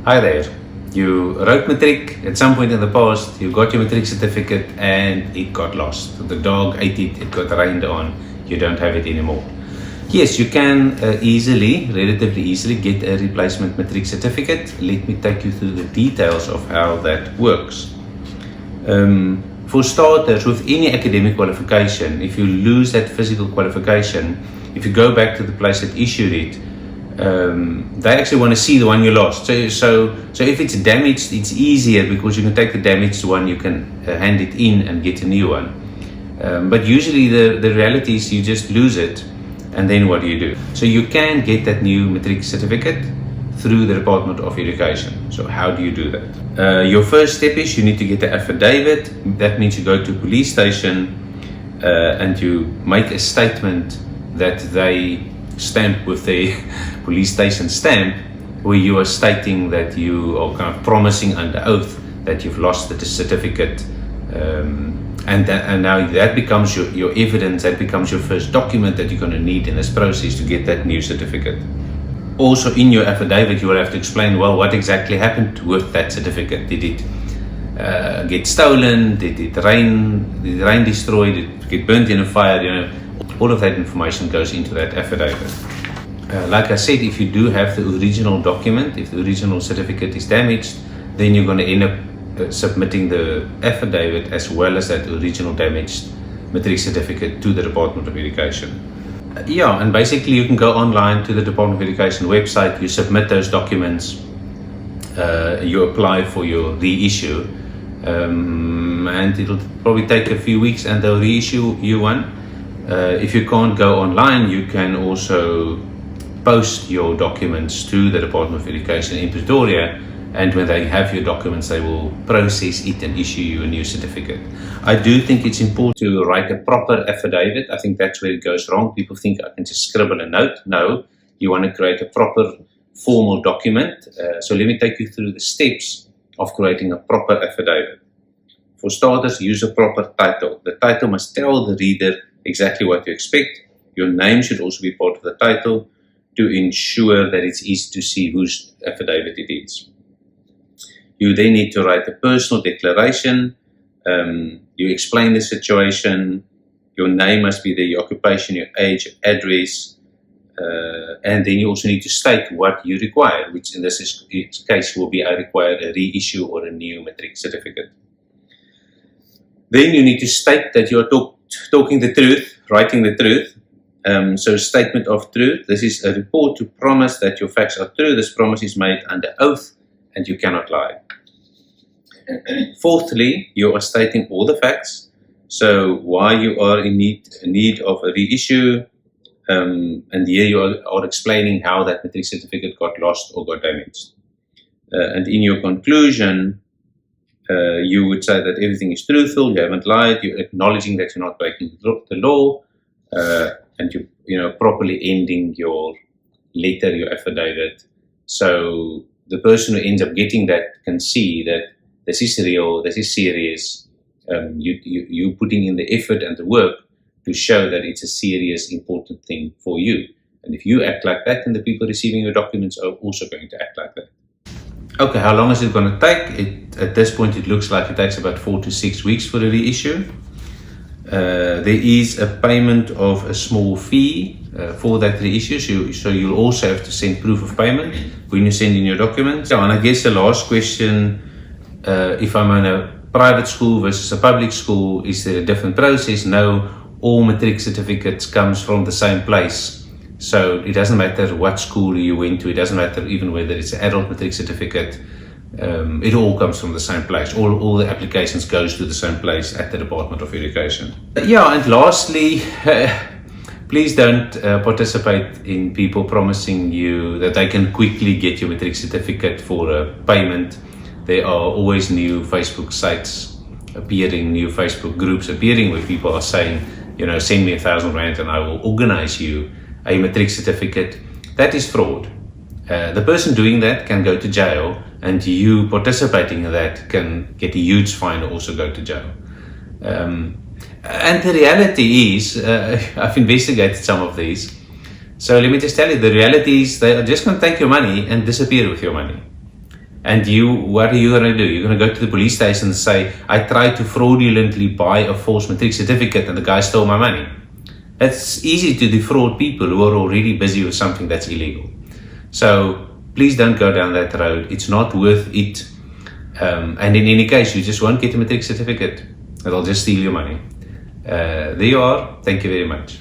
Hi there. You wrote matric at some point in the past, you got your matric certificate and it got lost. The dog ate it, it got rained on, you don't have it anymore. Yes, you can relatively easily get a replacement matric certificate. Let me take you through the details of how that works. For starters, with any academic qualification, if you lose that physical qualification, if you go back to the place that issued it, they actually want to see the one you lost. So if it's damaged, it's easier because you can take the damaged one, you can hand it in and get a new one. But usually the reality is you just lose it, and then what do? So you can get that new matric certificate through the Department of Education. So how do you do that? Your first step is you need to get the affidavit. That means you go to a police station and you make a statement that they stamp with the police station stamp, where you are stating that you are kind of promising under oath that you've lost the certificate, and now that becomes your evidence. That becomes your first document that you're going to need in this process to get that new certificate. Also, in your affidavit, you will have to explain, well, what exactly happened with that certificate. Did it get stolen? Did it rain? Did the rain destroy? Did it get burnt in a fire? All of that information goes into that affidavit. Like I said, if you do have the original document, if the original certificate is damaged, then you're going to end up submitting the affidavit as well as that original damaged matric certificate to the Department of Education. And basically you can go online to the Department of Education website, you submit those documents, you apply for your reissue, and it'll probably take a few weeks and they'll reissue you one. If you can't go online, you can also post your documents to the Department of Education in Pretoria, and when they have your documents, they will process it and issue you a new certificate. I do think it's important to write a proper affidavit. I think that's where it goes wrong. People think I can just scribble a note. No, you want to create a proper formal document. So let me take you through the steps of creating a proper affidavit. For starters, use a proper title. The title must tell the reader exactly what you expect. Your name should also be part of the title to ensure that it's easy to see whose affidavit it is. You then need to write a personal declaration. You explain the situation. Your name must be there, your occupation, your age, your address, and then you also need to state what you require, which in this case will be I require a reissue or a new matric certificate. Then you need to state that you are talking the truth, writing the truth. So statement of truth. This is a report to promise that your facts are true. This promise is made under oath and you cannot lie. Fourthly, you are stating all the facts. So why you are in need of a reissue, and here you are explaining how that matric certificate got lost or got damaged. And in your conclusion, you would say that everything is truthful, you haven't lied, you're acknowledging that you're not breaking the law, and you're properly ending your letter, your affidavit. So the person who ends up getting that can see that this is real, this is serious. You putting in the effort and the work to show that it's a serious, important thing for you. And if you act like that, then the people receiving your documents are also going to act like that. Okay, how long is it going to take? At this point, it looks like it takes about 4 to 6 weeks for the reissue. There is a payment of a small fee for that reissue, so you'll also have to send proof of payment when you send in your documents. And I guess the last question, if I'm in a private school versus a public school, is there a different process? No, all matric certificates comes from the same place. So it doesn't matter what school you went to, it doesn't matter even whether it's an adult matric certificate, it all comes from the same place. All the applications goes to the same place at the Department of Education. And lastly, please don't participate in people promising you that they can quickly get your matric certificate for a payment. There are always new Facebook sites appearing, new Facebook groups appearing where people are saying, send me 1,000 rand and I will organize you a matric certificate. That is fraud. The person doing that can go to jail, and you participating in that can get a huge fine or also go to jail. And the reality is, I've investigated some of these. So let me just tell you, the reality is they are just going to take your money and disappear with your money. And what are you going to do? You're going to go to the police station and say, I tried to fraudulently buy a false matric certificate and the guy stole my money. It's easy to defraud people who are already busy with something that's illegal. So please don't go down that road. It's not worth it. And in any case, you just won't get a matric certificate. It'll just steal your money. There you are. Thank you very much.